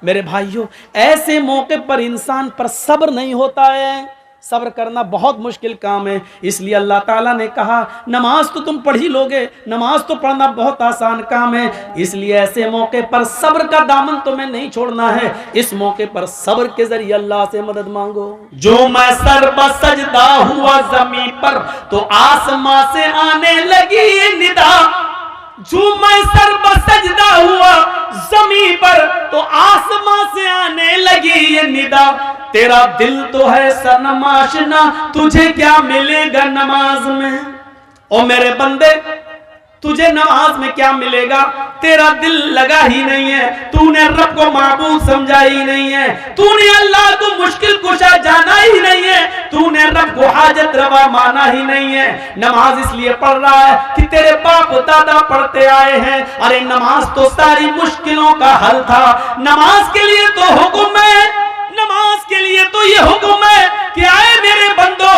मेरे भाइयों, ऐसे मौके पर इंसान पर सब्र नहीं होता है। सब्र करना बहुत मुश्किल काम है। इसलिए अल्लाह ताला ने कहा नमाज तो तुम पढ़ ही लोगे, नमाज तो पढ़ना बहुत आसान काम है। इसलिए ऐसे मौके पर सब्र का दामन तुम्हें नहीं छोड़ना है। इस मौके पर सब्र के जरिए अल्लाह से मदद मांगो। जो मैं सर बसजदा हुआ जमीन पर तो आसमां से आने लगी ये निदा। जो मैं सर बसजदा हुआ जमीन पर तो आसमां से आने लगी ये निदा। तेरा दिल तो है सरनमाशना, तुझे क्या मिलेगा नमाज में। ओ मेरे बंदे, तुझे नमाज में क्या मिलेगा? तेरा दिल लगा ही नहीं है, तूने रब को माबूद समझा ही नहीं है, तूने अल्लाह को मुश्किल कुशा जाना ही नहीं है, तूने रब को हाजत रवा माना ही नहीं है। नमाज इसलिए पढ़ रहा है कि तेरे बाप दादा पढ़ते आए हैं। अरे नमाज तो सारी मुश्किलों का हल था। नमाज के लिए तो हुक्म है, नमाज के लिए तो ये हुक्म है कि आए मेरे बंदो,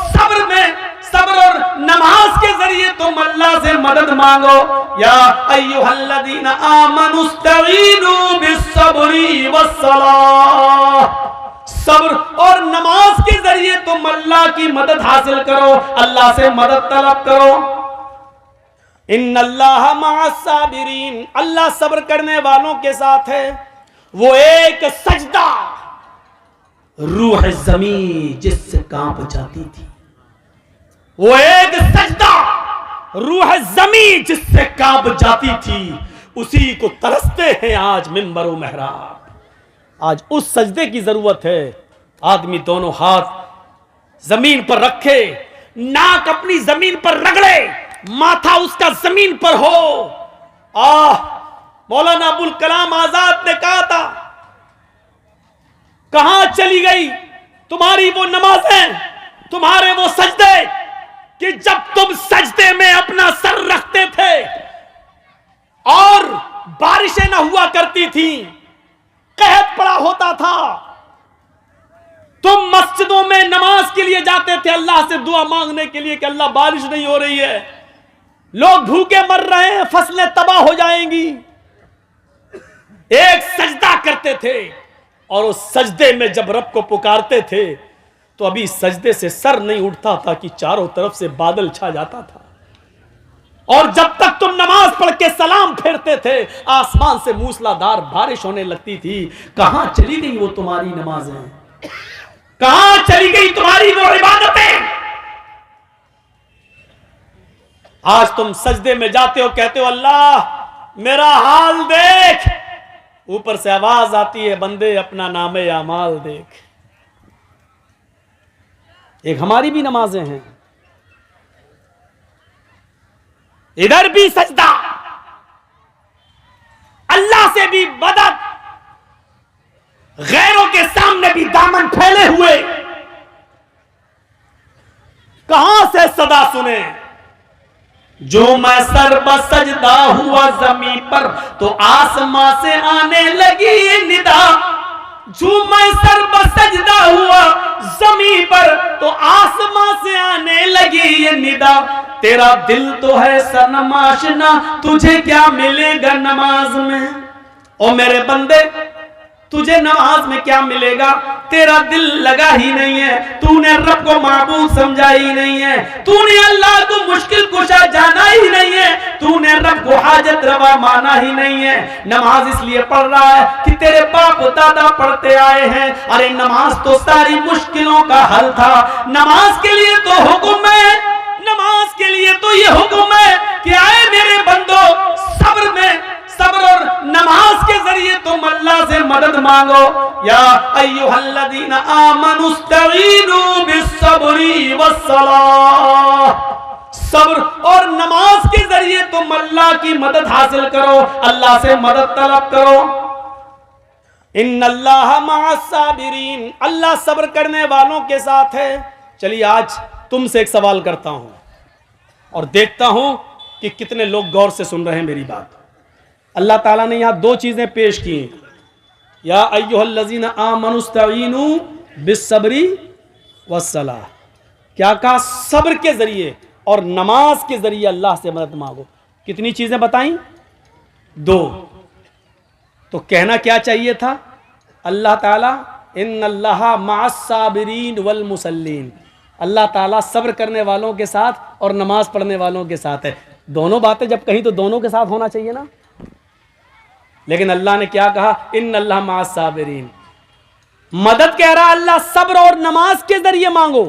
सब्र में, सब्र और नमाज के जरिए तुम अल्लाह से मदद मांगो। या अय्युहल्लज़ीना आमनुस्तईनु बिस्सब्री वस्सलाह। सब्र और नमाज के जरिए तुम अल्लाह की मदद हासिल करो, अल्लाह से मदद तलब करो। इन्नल्लाह मअस्साबिरीन, अल्लाह सब्र करने वालों के साथ है। वो एक सजदा रूह ज़मीन जिससे कांप जाती थी, वो एक सजदा रूह ज़मीन जिससे कांप जाती थी, उसी को तरसते हैं आज मिंबर व मेहराब। आज उस सजदे की जरूरत है। आदमी दोनों हाथ जमीन पर रखे, नाक अपनी जमीन पर रगड़े, माथा उसका जमीन पर हो। मौलाना अबुल कलाम आजाद ने कहा था, कहां चली गई तुम्हारी वो नमाजें, तुम्हारे वो सजदे कि जब तुम सजदे में अपना सर रखते थे और बारिशें ना हुआ करती थी, कहत पड़ा होता था, तुम मस्जिदों में नमाज के लिए जाते थे अल्लाह से दुआ मांगने के लिए कि अल्लाह बारिश नहीं हो रही है, लोग भूखे मर रहे हैं, फसलें तबाह हो जाएंगी। एक सजदा करते थे और उस सजदे में जब रब को पुकारते थे तो अभी सजदे से सर नहीं उठता था कि चारों तरफ से बादल छा जाता था। और जब तक तुम नमाज पढ़ के सलाम फेरते थे आसमान से मूसलाधार बारिश होने लगती थी। कहां चली गई वो तुम्हारी नमाजें, कहां चली गई तुम्हारी वो इबादतें? आज तुम सजदे में जाते हो, कहते हो अल्लाह मेरा हाल देख, ऊपर से आवाज आती है बंदे अपना नामे आमाल देख। एक हमारी भी नमाजें हैं, इधर भी सजदा, अल्लाह से भी मदद, गैरों के सामने भी दामन फैले हुए। कहां से सदा सुने? जो मैं सर बसजदा हुआ जमीन पर तो आसमां से आने लगी ये निदा। जो मैं सर बसजदा हुआ जमीन पर तो आसमां से आने लगी ये निदा। तेरा दिल तो है सरनमाशना, तुझे क्या मिलेगा नमाज में। ओ मेरे बंदे, तुझे नमाज में क्या मिलेगा? तेरा दिल लगा ही नहीं है, तूने रब को माबूद समझा ही नहीं है, तूने अल्लाह को मुश्किल कुशा जाना ही नहीं है, तूने रब को हाजत रवा माना ही नहीं है। नमाज इसलिए पढ़ रहा है कि तेरे बाप दादा पढ़ते आए हैं। अरे नमाज तो सारी मुश्किलों का हल था। नमाज के लिए तो हुक्म है, नमाज के लिए तो ये हुक्म है कि आए मेरे बंदो, सब्र में, सब्र और नमाज के जरिए तुम अल्लाह से मदद मांगो। या अय्युहल्लज़ीना आमनुस्तईनु बिस्सब्री वस्सलाह। सब्र और नमाज के जरिए तुम अल्लाह की मदद हासिल करो, अल्लाह से मदद तलब करो। इन्नल्लाह मअस्साबिरीन, अल्लाह सब्र करने वालों के साथ है। चलिए आज तुमसे एक सवाल करता हूं और देखता हूं कि कितने लोग गौर से सुन रहे हैं मेरी बात। अल्लाह ताला ने यहां दो चीजें पेश की, या अय्युहल्लज़ीना आमनुस्तईनु बिस्सब्री वस्सलाह। क्या कहा? सब्र के जरिए और नमाज के जरिए अल्लाह से मदद मांगो। कितनी चीजें बताई? दो। तो कहना क्या चाहिए था? अल्लाह ताला इन्नल्लाहा मअस्साबिरीन वल मुसल्लीन, अल्लाह ताला सब्र करने वालों के साथ और नमाज पढ़ने वालों के साथ है। दोनों बातें जब कहीं तो दोनों के साथ होना चाहिए ना। लेकिन अल्लाह ने क्या कहा, इन्नल्लाहा मअस्साबिरीन। मदद कह रहा है अल्लाह सब्र और नमाज के जरिए मांगो,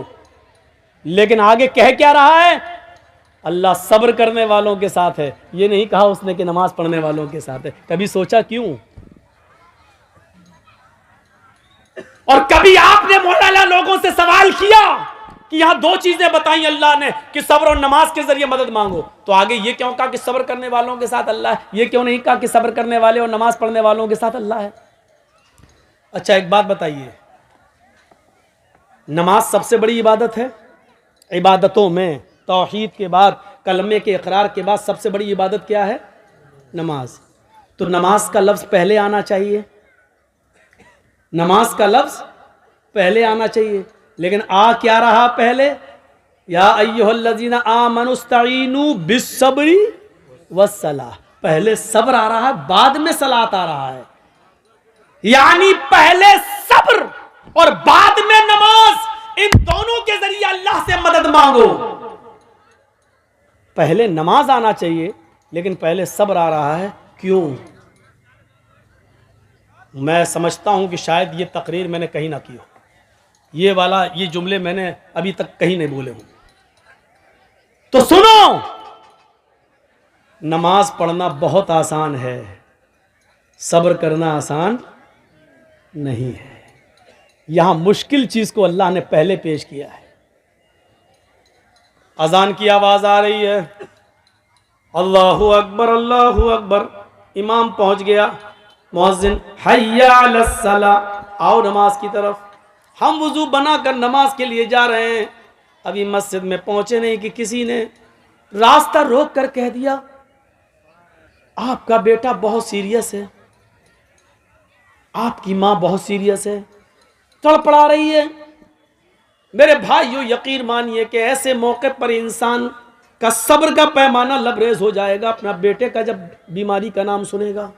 लेकिन आगे कह क्या रहा है, अल्लाह सब्र करने वालों के साथ है। ये नहीं कहा उसने कि नमाज पढ़ने वालों के साथ है। कभी सोचा क्यों? और कभी आपने मौलाना लोगों से सवाल किया कि यहां दो चीजें बताई अल्लाह ने कि सब्र और नमाज के जरिए मदद मांगो, तो आगे ये क्यों कहा कि सब्र करने वालों के साथ अल्लाह है? ये क्यों नहीं कहा कि सब्र करने वाले और नमाज पढ़ने वालों के साथ अल्लाह है? अच्छा एक बात बताइए, नमाज सबसे बड़ी इबादत है। इबादतों में तौहीद के बाद, कलमे के इकरार के बाद सबसे बड़ी इबादत क्या है? नमाज। तो नमाज का लफ्ज़ पहले आना चाहिए, नमाज का लफ्ज़ पहले आना चाहिए। लेकिन आ क्या रहा पहले? या अय्युहल्लज़ीना आमनुस्तईनु बिस्सब्री वस्सलाह। पहले सब्र आ रहा है, बाद में सलात आ रहा है। यानी पहले सब्र और बाद में नमाज, इन दोनों के जरिए अल्लाह से मदद मांगो। पहले नमाज आना चाहिए, लेकिन पहले सब्र आ रहा है। क्यों? मैं समझता हूं कि शायद ये तकरीर मैंने कहीं ना की हो, ये जुमले मैंने अभी तक कहीं नहीं बोले हूं। तो सुनो, नमाज पढ़ना बहुत आसान है, सब्र करना आसान नहीं है। यहां मुश्किल चीज को अल्लाह ने पहले पेश किया है। अजान की आवाज आ रही है, अल्लाहु अकबर अल्लाहु अकबर। इमाम पहुंच गया, मुअज्जिन हय्या अलस सला, आओ नमाज की तरफ। हम वुजू बनाकर नमाज के लिए जा रहे हैं, अभी मस्जिद में पहुंचे नहीं कि किसी ने रास्ता रोक कर कह दिया, आपका बेटा बहुत सीरियस है, आपकी माँ बहुत सीरियस है, तड़पड़ा रही है। मेरे भाइयों, यकीन मानिए कि ऐसे मौके पर इंसान का सब्र का पैमाना लबरेज हो जाएगा अपना बेटे का जब बीमारी का नाम सुनेगा।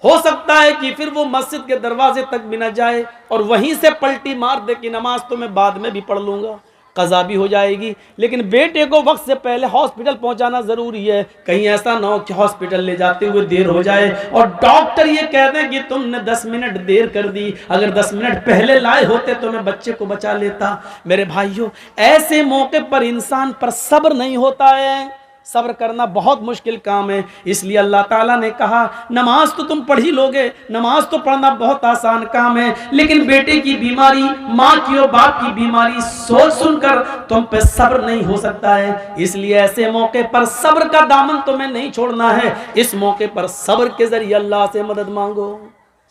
हो सकता है कि फिर वो मस्जिद के दरवाजे तक भी न जाए और वहीं से पलटी मार दे कि नमाज तो मैं बाद में भी पढ़ लूंगा, कज़ा भी हो जाएगी। लेकिन बेटे को वक्त से पहले हॉस्पिटल पहुंचाना जरूरी है, कहीं ऐसा ना हो कि हॉस्पिटल ले जाते हुए देर हो जाए और डॉक्टर ये कह दें कि तुमने 10 मिनट देर कर दी, अगर 10 मिनट पहले लाए होते तो मैं बच्चे को बचा लेता। मेरे भाइयों, ऐसे मौके पर इंसान पर सब्र नहीं होता है। सब्र करना बहुत मुश्किल काम है। इसलिए अल्लाह ताला ने कहा, नमाज तो तुम पढ़ ही लोगे, नमाज तो पढ़ना बहुत आसान काम है, लेकिन बेटे की बीमारी, माँ की और बाप की बीमारी सोच सुनकर तुम पे सब्र नहीं हो सकता है। इसलिए ऐसे मौके पर सब्र का दामन तुम्हें नहीं छोड़ना है। इस मौके पर सब्र के जरिए अल्लाह से मदद मांगो।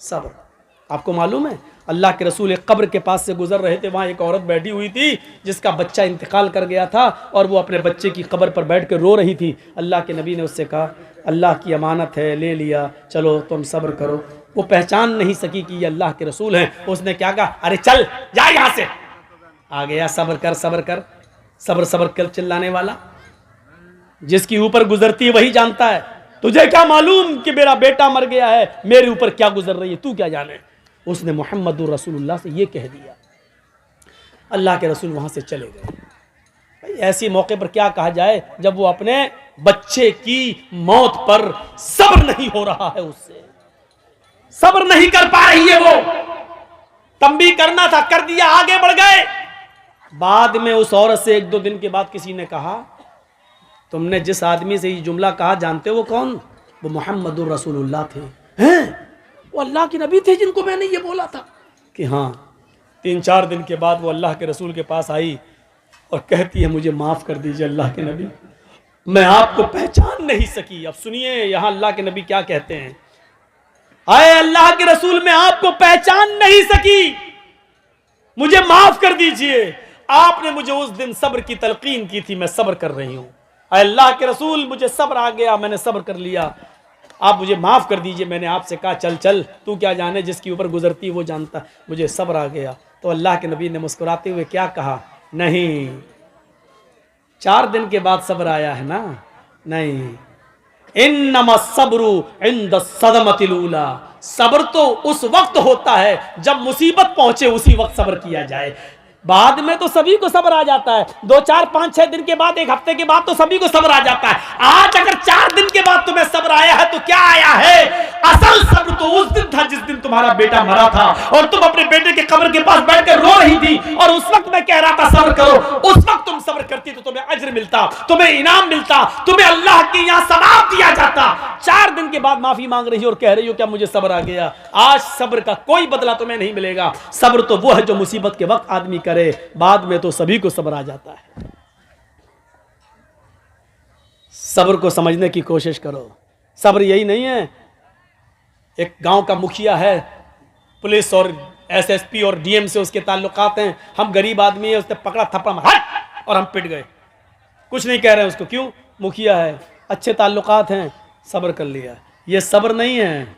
सब्र, आपको मालूम है अल्लाह के रसूल एक कब्र के पास से गुजर रहे थे, वहाँ एक औरत बैठी हुई थी जिसका बच्चा इंतकाल कर गया था और वो अपने बच्चे की कब्र पर बैठ कर रो रही थी। अल्लाह के नबी ने उससे कहा, अल्लाह की अमानत है, ले लिया, चलो तुम सब्र करो। वो पहचान नहीं सकी कि ये अल्लाह के रसूल हैं। उसने क्या कहा, अरे चल जा यहाँ से। आ गया, सब्र कर सब्र कर, सब्र सब्र कर चिल्लाने वाला। जिसकी ऊपर गुजरती है वही जानता है। तुझे क्या मालूम कि मेरा बेटा मर गया है, मेरे ऊपर क्या गुजर रही है, तू क्या जाने। उसने मोहम्मदुर रसूलुल्लाह से ये कह दिया। अल्लाह के रसूल वहां से चले गए। भाई ऐसी मौके पर क्या कहा जाए जब वो अपने बच्चे की मौत पर सब्र नहीं हो रहा है, उससे सब्र नहीं कर पा रही है। वो तंबी करना था, कर दिया, आगे बढ़ गए। बाद में उस औरत से 1-2 दिन के बाद किसी ने कहा, तुमने जिस आदमी से ये जुमला कहा जानते हो वो कौन? वो मोहम्मदुर रसूलुल्लाह थे। हैं? वो अल्लाह के नबी थे जिनको मैंने ये बोला था कि हाँ। 3-4 दिन के बाद वो अल्लाह के रसूल के पास आई और कहती है, मुझे माफ़ कर दीजिए अल्लाह के नबी, मैं आपको पहचान नहीं सकी। अब सुनिए यहाँ अल्लाह के नबी क्या कहते हैं, आए अल्लाह के रसूल, मैं आपको पहचान नहीं सकी, मुझे माफ़ कर दीजिए। आपने मुझे उस दिन सब्र की तलकीन की थी, मैं सब्र कर रही हूँ। अल्लाह के रसूल, मुझे सब्र आ गया, मैंने सब्र कर लिया, आप मुझे माफ़ कर दीजिए। मैंने आपसे कहा चल चल, तू क्या जाने, जिसके ऊपर गुजरती वो जानता, मुझे सब्र आ गया। तो अल्लाह के नबी ने मुस्कुराते हुए क्या कहा, नहीं, 4 दिन के बाद सब्र आया है ना, नहीं, इन्नमा सब्रु इंद सदमतिल ऊला, सब्र तो उस वक्त होता है जब मुसीबत पहुंचे, उसी वक्त सब्र किया जाए। बाद में तो सभी को सब्र आ जाता है, 2 4 5 6 दिन के बाद, 1 हफ्ते के बाद तो सभी को सब्र आ जाता है। आज अगर 4 दिन के बाद तुम्हें सब्र आया है तो क्या आया है? असल सब्र तो उस दिन था जिस दिन तुम्हारा बेटा मरा था और तुम अपने बेटे के कब्र के पास बैठकर रो रही थी और उस वक्त मैं कह रहा था सब्र करो। उस वक्त तुम सब्र करती तो तुम्हें अज्र मिलता, तुम्हें इनाम मिलता, तुम्हें अल्लाह के यहां सवाब दिया जाता। 4 दिन के बाद माफी मांग रही हो और कह रही हो क्या मुझे सब्र आ गया। आज सब्र का कोई बदला तुम्हें नहीं मिलेगा। सब्र तो वो है जो मुसीबत के वक्त आदमी करे, बाद में तो सभी को सब्र आ जाता है। सब्र को समझने की कोशिश करो। सब्र यही नहीं है, एक गांव का मुखिया है, पुलिस और एसएसपी और डीएम से उसके ताल्लुकात हैं, हम गरीब आदमी है, उसने पकड़ा थप्पड़ मारा और हम पिट गए, कुछ नहीं कह रहे उसको, क्यों? मुखिया है, अच्छे ताल्लुकात हैं, सब्र कर लिया। ये सब्र नहीं है,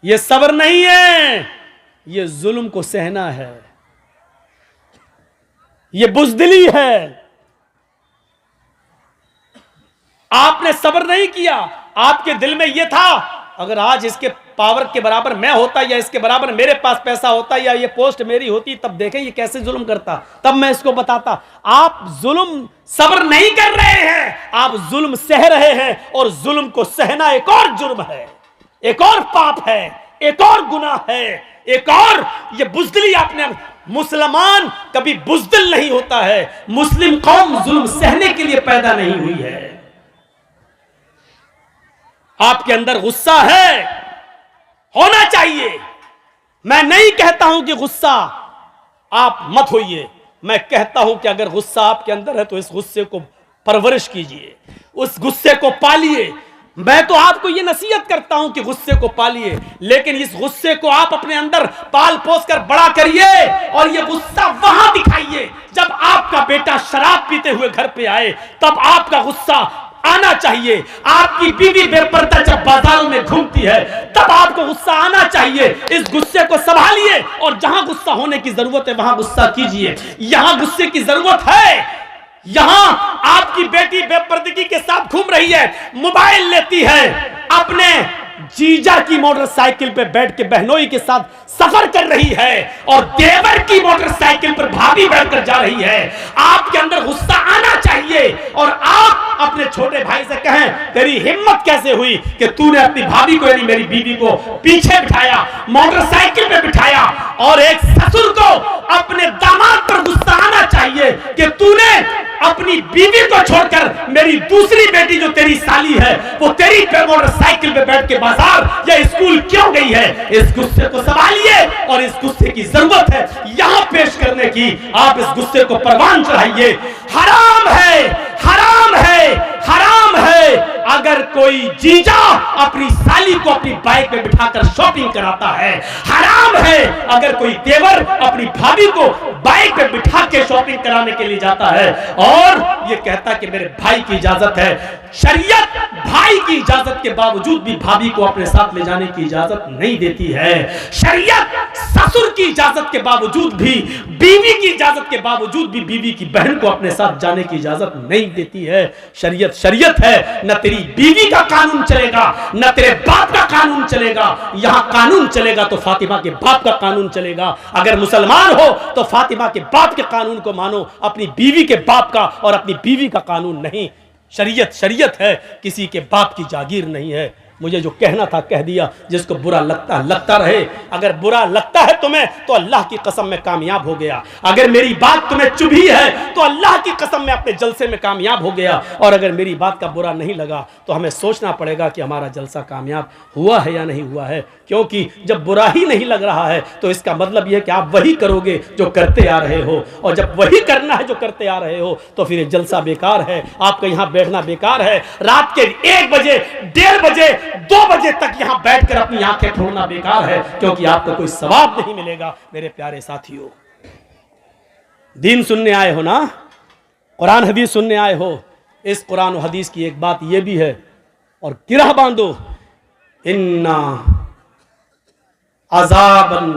ये सब्र नहीं है, ये जुल्म को सहना है, ये बुज़दिली है। आपने सब्र नहीं किया, आपके दिल में यह था अगर आज इसके पावर के बराबर मैं होता या इसके बराबर मेरे पास पैसा होता या ये पोस्ट मेरी होती, तब देखें ये कैसे जुल्म करता, तब मैं इसको बताता। आप जुल्म सब्र नहीं कर रहे हैं, आप जुल्म सह रहे हैं और जुल्म को सहना एक और जुर्म है, एक और पाप है, एक और गुनाह है, एक और ये बुज़दिली आपने। मुसलमान कभी बुज़दिल नहीं होता है, मुस्लिम कौम जुल्म सहने के लिए पैदा नहीं हुई है। आपके अंदर गुस्सा है, होना चाहिए। मैं नहीं कहता हूं कि गुस्सा आप मत होइए, मैं कहता हूं कि अगर गुस्सा आपके अंदर है तो इस गुस्से को परवरिश कीजिए, उस गुस्से को पालिए। मैं तो आपको यह नसीहत करता हूं कि गुस्से को पालिए, लेकिन इस गुस्से को आप अपने अंदर पाल पोस कर बड़ा करिए और यह गुस्सा वहां दिखाइए जब आपका बेटा शराब पीते हुए घर पे आए, तब आपका गुस्सा आना चाहिए। आपकी बीवी बेपर्दा जब बाजारों में घूमती है तब आपको गुस्सा आना चाहिए। इस गुस्से को संभालिए और जहां गुस्सा होने की जरूरत है वहां गुस्सा कीजिए। यहां गुस्से की जरूरत है, यहां आपकी बेटी बेपर्दगी के साथ घूम रही है, मोबाइल लेती है, अपने जीजा की मोटरसाइकिल पे बैठ के बहनोई के साथ सफर कर रही है और देवर की मोटरसाइकिल पर भाभी बैठकर जा रही है। आपके अंदर गुस्सा आना चाहिए और आप अपने छोटे भाई से कहें तेरी हिम्मत कैसे हुई कि तूने अपनी भाभी को यानी मेरी बीवी को पीछे बिठाया, मोटरसाइकिल पे बिठाया। और एक ससुर को अपने दामाद पर गुस्सा आना चाहिए कि तूने अपनी बीवी को छोड़कर मेरी दूसरी बेटी जो तेरी साली है वो तेरी मोटरसाइकिल पे बैठ के बाजार या स्कूल क्यों गई है। इस गुस्से को संभालिए और इस गुस्से की जरूरत है यहां पेश करने की। आप इस गुस्से को परवान चढ़ाइए। हराम है, हराम है, हराम है अगर कोई जीजा अपनी साली को अपनी बाइक पे बिठाकर शॉपिंग कराता है। हराम है अगर कोई देवर अपनी भाभी को बाइक पे बिठा के शॉपिंग कराने के लिए जाता है और ये कहता कि मेरे भाई की इजाजत है। शरीयत भाई की इजाजत के बावजूद भी भाभी को अपने साथ ले जाने की इजाजत नहीं देती है। शरीयत ससुर की इजाजत के बावजूद भी, बीवी की इजाजत के बावजूद भी बीवी की बहन को अपने साथ जाने की इजाजत नहीं देती है। शरीयत शरीयत है, न तेरी बीवी का कानून चलेगा न तेरे बाप का कानून चलेगा। यहां कानून चलेगा तो फातिमा के बाप का कानून चलेगा। अगर मुसलमान हो तो फातिमा के बाप के कानून को मानो, अपनी बीवी के बाप का और अपनी बीवी का कानून नहीं। शरीयत शरीयत है, किसी के बाप की जागीर नहीं है। मुझे जो कहना था कह दिया। जिसको बुरा लगता लगता रहे। अगर बुरा लगता है तुम्हें तो अल्लाह की कसम में कामयाब हो गया। अगर मेरी बात तुम्हें चुभी है तो अल्लाह की कसम में अपने जलसे में कामयाब हो गया। और अगर मेरी बात का बुरा नहीं लगा तो हमें सोचना पड़ेगा कि हमारा जलसा कामयाब हुआ है या नहीं हुआ है। क्योंकि जब बुरा ही नहीं लग रहा है तो इसका मतलब यह कि आप वही करोगे जो करते आ रहे हो, और जब वही करना है जो करते आ रहे हो तो फिर जलसा बेकार है। आपका यहां बैठना बेकार है। रात के 1 बजे 1:30 बजे 2 बजे तक यहां बैठकर अपनी आंखें फोड़ना बेकार है, क्योंकि आपको कोई सवाब नहीं मिलेगा। मेरे प्यारे साथियों, दीन सुनने आए हो ना, कुरान हदीस सुनने आए हो। इस कुरान और हदीस की एक बात यह भी है और गिरह बांधो, इन्ना अज़ाबन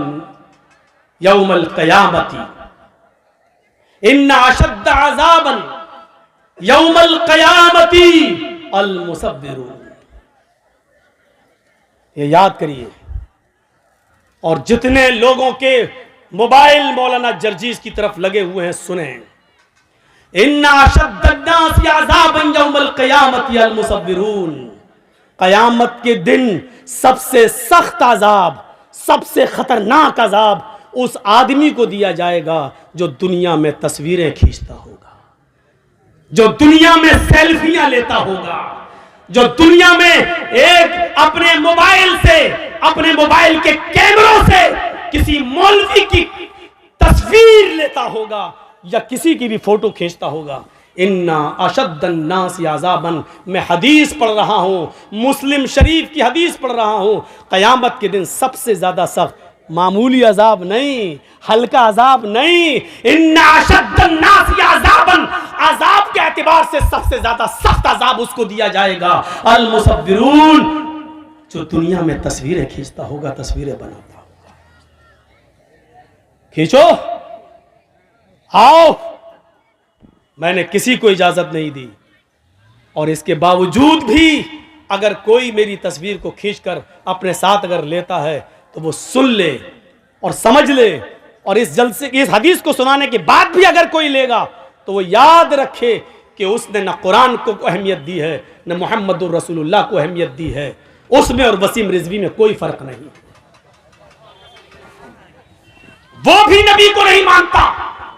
यौमल क़यामती, इन्ना अशद्द अज़ाबन यौमल क़यामती अल मुसव्विरून। ये याद करिए। और जितने लोगों के मोबाइल मौलाना जर्जीस की तरफ लगे हुए हैं, सुने, इन्ना अशद्दन्नास अज़ाबन यौमल क़यामति अल मुसव्विरून, क़यामत के दिन सबसे सख्त अजाब, सबसे खतरनाक अजाब उस आदमी को दिया जाएगा जो दुनिया में तस्वीरें खींचता होगा, जो दुनिया में सेल्फियां लेता होगा, जो दुनिया में एक अपने मोबाइल से, अपने मोबाइल के कैमरों से किसी मौलवी की तस्वीर लेता होगा या किसी की भी फोटो खींचता होगा। इन्ना अशद्दन नास अज़ाबन, मैं हदीस पढ़ रहा हूं, मुस्लिम शरीफ की हदीस पढ़ रहा हूं, क़यामत के दिन सबसे ज्यादा सख्त, मामूली अजाब नहीं, हल्का अजाब नहीं, इन्ना अशद्दन नास अज़ाबन, अजाब के एतबार से सबसे ज्यादा सख्त अजाब उसको दिया जाएगा अल मुसव्विरून, जो दुनिया में तस्वीरें खींचता होगा, तस्वीरें बनाता होगा। खींचो, आओ, मैंने किसी को इजाजत नहीं दी, और इसके बावजूद भी अगर कोई मेरी तस्वीर को खींचकर अपने साथ अगर लेता है तो वो सुन ले और समझ ले, और इस जलसे, इस हदीस को सुनाने के बाद भी अगर कोई लेगा तो वो याद रखे कि उसने न कुरान को अहमियत दी है, न मोहम्मदुर रसूलुल्लाह को अहमियत दी है। उसमें और वसीम रिजवी में कोई फर्क नहीं। वो भी नबी को नहीं मानता,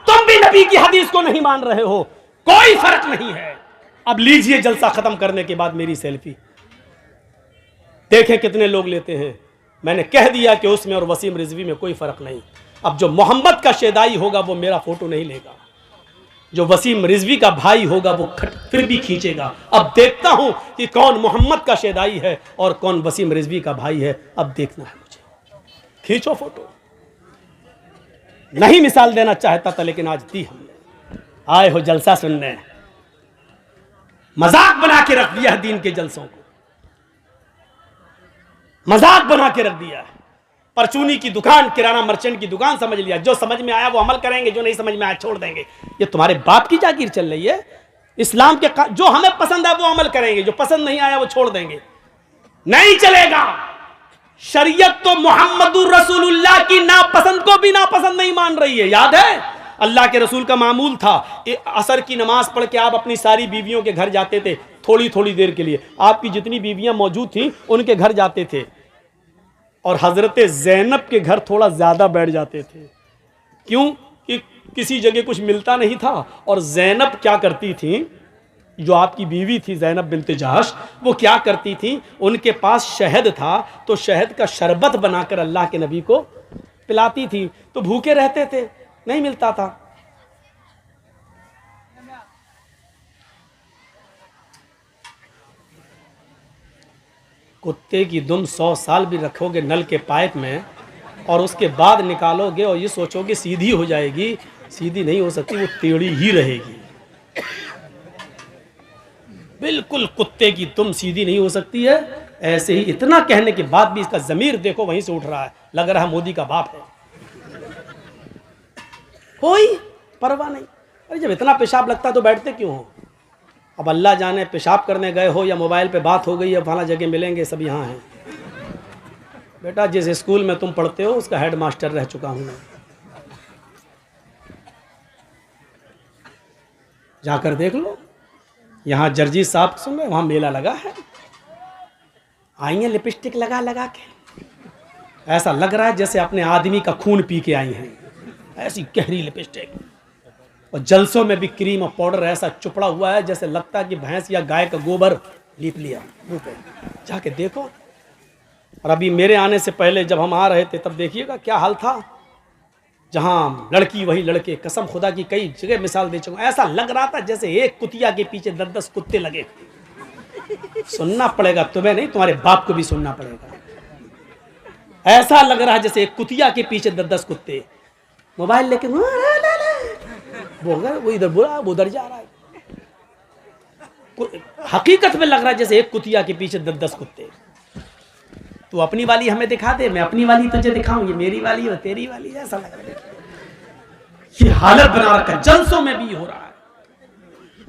तुम भी नबी की हदीस को नहीं मान रहे हो, कोई फर्क नहीं है। अब लीजिए जलसा खत्म करने के बाद मेरी सेल्फी, देखें कितने लोग लेते हैं। मैंने कह दिया कि उसमें और वसीम रिजवी में कोई फर्क नहीं। अब जो मोहम्मद का शेदाई होगा वो मेरा फोटो नहीं लेगा, जो वसीम रिजवी का भाई होगा वो फिर भी खींचेगा। अब देखता हूं कि कौन मोहम्मद का शेदाई है और कौन वसीम रिजवी का भाई है, अब देखना है मुझे। खींचो फोटो। नहीं मिसाल देना चाहता था लेकिन आज दी हमने। आए हो जलसा सुनने, मजाक बना के रख दिया है दीन के जलसों को, मजाक बना के रख दिया है। परचूनी की दुकान, किराना मर्चेंट की दुकान समझ लिया। जो समझ में आया वो अमल करेंगे, जो नहीं समझ में आया छोड़ देंगे। ये तुम्हारे बाप की जागीर चल रही है। इस्लाम के जो हमें पसंद है वो अमल करेंगे, जो पसंद नहीं आया वो छोड़ देंगे। नहीं चलेगा। शरीयत तो मोहम्मदुर रसूलुल्लाह की नापसंद को भी नापसंद नहीं मान रही है। याद है अल्लाह के रसूल का मामूल था, असर की नमाज पढ़ के आप अपनी सारी बीवियों के घर जाते थे, थोड़ी थोड़ी देर के लिए। आपकी जितनी बीवियां मौजूद थीं उनके घर जाते थे, और हजरत ज़ैनब के घर थोड़ा ज्यादा बैठ जाते थे। क्यों? कि किसी जगह कुछ मिलता नहीं था। और ज़ैनब क्या करती थी, जो आपकी बीवी थी ज़ैनब बिन्त जहश, वो क्या करती थी, उनके पास शहद था तो शहद का शरबत बनाकर अल्लाह के नबी को पिलाती थी। तो भूखे रहते थे, नहीं मिलता था। कुत्ते की दुम 100 साल भी रखोगे नल के पाइप में और उसके बाद निकालोगे और ये सोचोगे सीधी हो जाएगी, सीधी नहीं हो सकती, वो टेढ़ी ही रहेगी। बिल्कुल कुत्ते की तुम सीधी नहीं हो सकती है। ऐसे ही इतना कहने के बाद भी इसका ज़मीर देखो वहीं से उठ रहा है, लग रहा है मोदी का बाप है। कोई परवाह नहीं। अरे जब इतना पेशाब लगता है तो बैठते क्यों हो? अब अल्लाह जाने पेशाब करने गए हो या मोबाइल पे बात हो गई है, फला जगह मिलेंगे, सब यहाँ हैं। बेटा जिस स्कूल में तुम पढ़ते हो उसका हेड मास्टर रह चुका हूँ मैं। जाकर देख लो, यहाँ जर्जी साहब सुन रहे, वहाँ मेला लगा है। आई हैं लिपस्टिक लगा लगा के, ऐसा लग रहा है जैसे अपने आदमी का खून पी के आई हैं, ऐसी गहरी लिपस्टिक। और जलसों में भी क्रीम और पाउडर ऐसा चुपड़ा हुआ है जैसे लगता है कि भैंस या गाय का गोबर लीप लिया मुंह पे। जाके देखो। और अभी मेरे आने से पहले जब हम आ रहे थे तब देखिएगा क्या हाल था। जहाँ लड़की वही लड़के, कसम खुदा की कई जगह मिसाल दे चुका। ऐसा लग रहा था जैसे एक कुतिया के पीछे 10-10 कुत्ते लगे। सुनना पड़ेगा तुम्हें नहीं, तुम्हारे बाप को भी सुनना पड़ेगा। ऐसा लग रहा है जैसे एक कुतिया के पीछे 10-10 कुत्ते। मोबाइल लेके वो इधर बुरा, वो उधर जा रहा है। हकीकत में लग रहा है जैसे एक कुतिया के पीछे 10-10 कुत्ते। तू अपनी वाली हमें दिखा दे, मैं अपनी वाली तुझे दिखाऊं, ये मेरी वाली और तेरी वाली, ऐसा लग रहा है। ये हालत बना रखा, जलसों में भी हो रहा है।